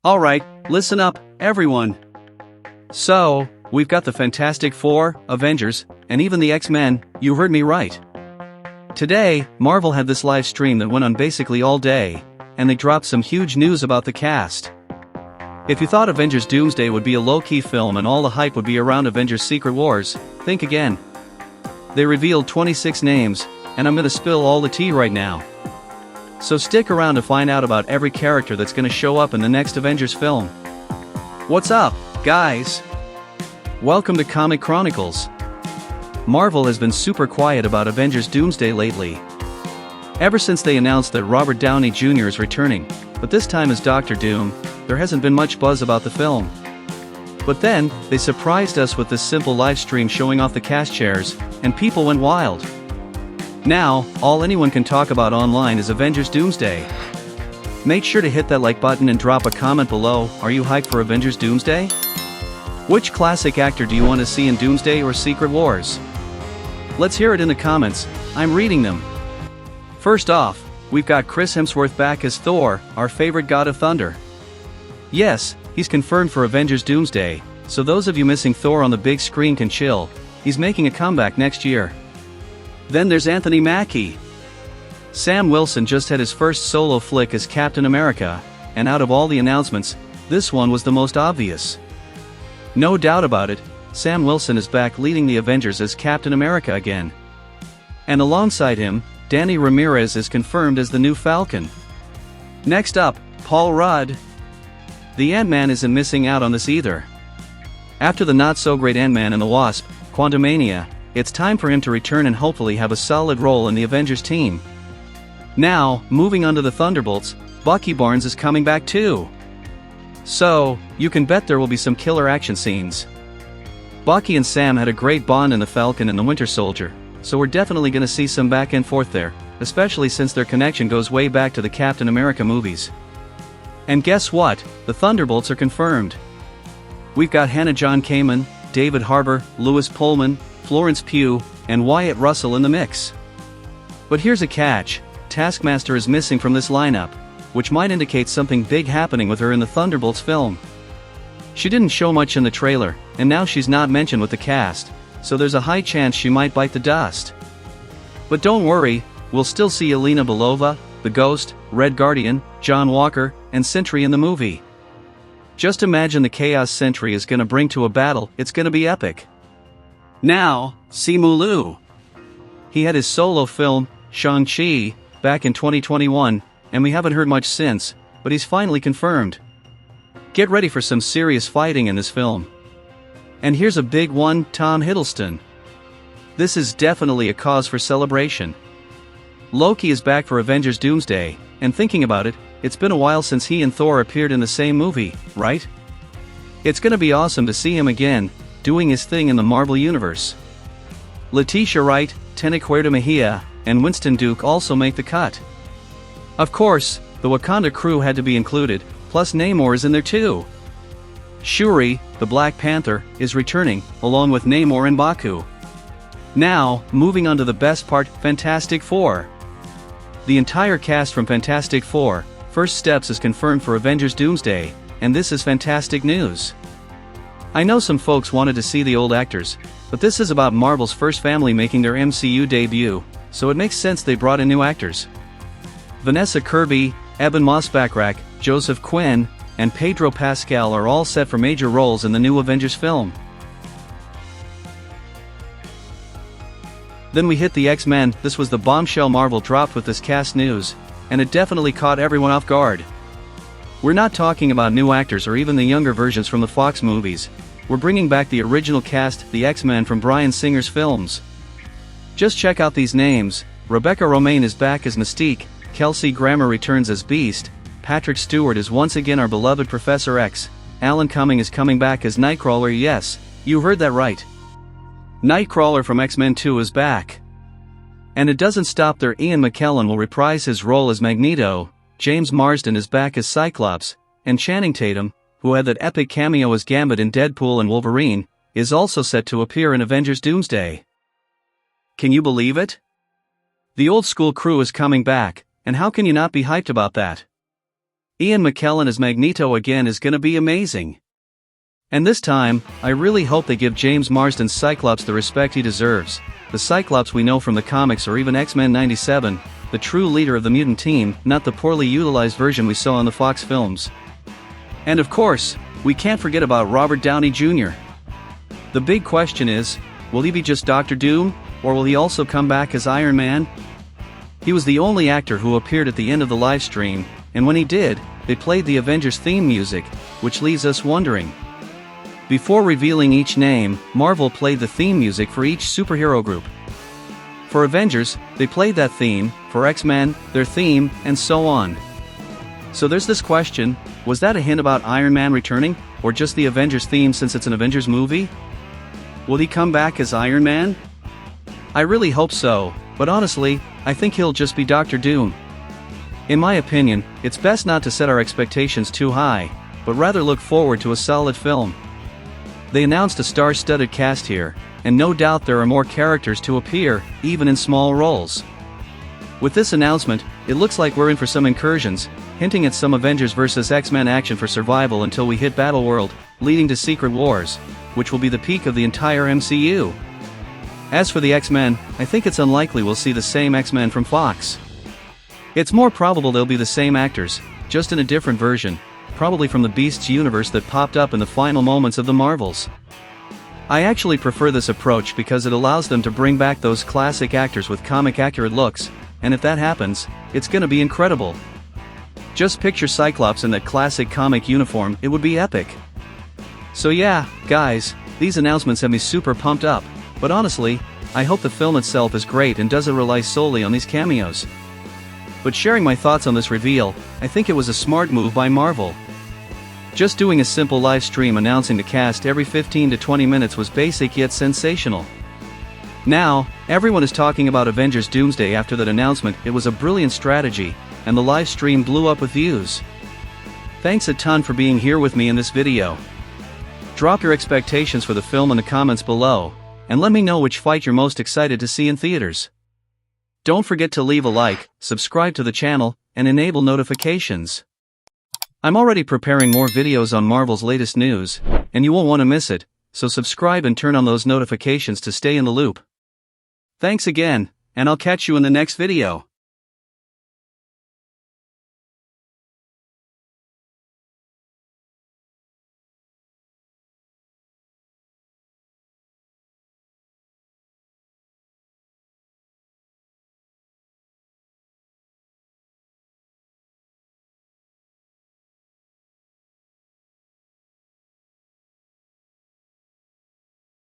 Alright, listen up, everyone. So, we've got the Fantastic Four, Avengers, and even the X-Men. You heard me right. Today, Marvel had this live stream that went on basically all day, and they dropped some huge news about the cast. If you thought Avengers Doomsday would be a low-key film and all the hype would be around Avengers Secret Wars, think again. They revealed 26 names, and I'm gonna spill all the tea right now. So stick around to find out about every character that's gonna show up in the next Avengers film. What's up, guys? Welcome to Comic Chronicles. Marvel has been super quiet about Avengers Doomsday lately. Ever since they announced that Robert Downey Jr. is returning, but this time as Doctor Doom, there hasn't been much buzz about the film. But then, they surprised us with this simple live stream showing off the cast chairs, and people went wild. Now, all anyone can talk about online is Avengers Doomsday. Make sure to hit that like button and drop a comment below. Are you hyped for Avengers Doomsday? Which classic actor do you want to see in Doomsday or Secret Wars? Let's hear it in the comments, I'm reading them. First off, we've got Chris Hemsworth back as Thor, our favorite god of thunder. Yes, he's confirmed for Avengers Doomsday, so those of you missing Thor on the big screen can chill, he's making a comeback next year. Then there's Anthony Mackie. Sam Wilson just had his first solo flick as Captain America, and out of all the announcements, this one was the most obvious. No doubt about it, Sam Wilson is back leading the Avengers as Captain America again. And alongside him, Danny Ramirez is confirmed as the new Falcon. Next up, Paul Rudd. The Ant-Man isn't missing out on this either. After the not-so-great Ant-Man and the Wasp, Quantumania, it's time for him to return and hopefully have a solid role in the Avengers team. Now, moving on to the Thunderbolts, Bucky Barnes is coming back too. So, you can bet there will be some killer action scenes. Bucky and Sam had a great bond in the Falcon and the Winter Soldier, so we're definitely gonna see some back and forth there, especially since their connection goes way back to the Captain America movies. And guess what? The Thunderbolts are confirmed. We've got Hannah John Kamen, David Harbour, Lewis Pullman, Florence Pugh, and Wyatt Russell in the mix. But here's a catch, Taskmaster is missing from this lineup, which might indicate something big happening with her in the Thunderbolts film. She didn't show much in the trailer, and now she's not mentioned with the cast, so there's a high chance she might bite the dust. But don't worry, we'll still see Yelena Belova, the Ghost, Red Guardian, John Walker, and Sentry in the movie. Just imagine the chaos Sentry is gonna bring to a battle, it's gonna be epic. Now, Simu Liu. He had his solo film, Shang-Chi, back in 2021, and we haven't heard much since, but he's finally confirmed. Get ready for some serious fighting in this film. And here's a big one, Tom Hiddleston. This is definitely a cause for celebration. Loki is back for Avengers Doomsday, and thinking about it, it's been a while since he and Thor appeared in the same movie, right? It's gonna be awesome to see him again, doing his thing in the Marvel Universe. Letitia Wright, Tenoch Mejia, and Winston Duke also make the cut. Of course, the Wakanda crew had to be included, plus Namor is in there too. Shuri, the Black Panther, is returning, along with Namor and Baku. Now, moving on to the best part, Fantastic Four. The entire cast from Fantastic Four, First Steps is confirmed for Avengers Doomsday, and this is fantastic news. I know some folks wanted to see the old actors, but this is about Marvel's first family making their MCU debut, so it makes sense they brought in new actors. Vanessa Kirby, Ebon Moss-Backrack, Joseph Quinn, and Pedro Pascal are all set for major roles in the new Avengers film. Then we hit the X-Men. This was the bombshell Marvel dropped with this cast news, and it definitely caught everyone off guard. We're not talking about new actors or even the younger versions from the Fox movies, we're bringing back the original cast, the X-Men from Bryan Singer's films. Just check out these names, Rebecca Romijn is back as Mystique, Kelsey Grammer returns as Beast, Patrick Stewart is once again our beloved Professor X, Alan Cumming is coming back as Nightcrawler. Yes, you heard that right. Nightcrawler from X-Men 2 is back. And it doesn't stop there, Ian McKellen will reprise his role as Magneto, James Marsden is back as Cyclops, and Channing Tatum, who had that epic cameo as Gambit in Deadpool and Wolverine, is also set to appear in Avengers Doomsday. Can you believe it? The old school crew is coming back, and how can you not be hyped about that? Ian McKellen as Magneto again is gonna be amazing. And this time, I really hope they give James Marsden's Cyclops the respect he deserves, the Cyclops we know from the comics or even X-Men 97, the true leader of the mutant team, not the poorly utilized version we saw in the Fox films. And of course, we can't forget about Robert Downey Jr. The big question is, will he be just Doctor Doom, or will he also come back as Iron Man? He was the only actor who appeared at the end of the live stream, and when he did, they played the Avengers theme music, which leaves us wondering. Before revealing each name, Marvel played the theme music for each superhero group. For Avengers, they played that theme, for X-Men, their theme, and so on. So there's this question, was that a hint about Iron Man returning, or just the Avengers theme since it's an Avengers movie? Will he come back as Iron Man? I really hope so, but honestly, I think he'll just be Doctor Doom. In my opinion, it's best not to set our expectations too high, but rather look forward to a solid film. They announced a star-studded cast here, and no doubt there are more characters to appear, even in small roles. With this announcement, it looks like we're in for some incursions, hinting at some Avengers vs. X-Men action for survival until we hit Battleworld, leading to Secret Wars, which will be the peak of the entire MCU. As for the X-Men, I think it's unlikely we'll see the same X-Men from Fox. It's more probable they'll be the same actors, just in a different version, probably from the Beasts universe that popped up in the final moments of the Marvels. I actually prefer this approach because it allows them to bring back those classic actors with comic-accurate looks, and if that happens, it's gonna be incredible. Just picture Cyclops in that classic comic uniform, it would be epic. So yeah, guys, these announcements have me super pumped up, but honestly, I hope the film itself is great and doesn't rely solely on these cameos. But sharing my thoughts on this reveal, I think it was a smart move by Marvel. Just doing a simple live stream announcing the cast every 15 to 20 minutes was basic yet sensational. Now, everyone is talking about Avengers Doomsday after that announcement. It was a brilliant strategy, and the live stream blew up with views. Thanks a ton for being here with me in this video. Drop your expectations for the film in the comments below, and let me know which fight you're most excited to see in theaters. Don't forget to leave a like, subscribe to the channel, and enable notifications. I'm already preparing more videos on Marvel's latest news, and you won't want to miss it, so subscribe and turn on those notifications to stay in the loop. Thanks again, and I'll catch you in the next video.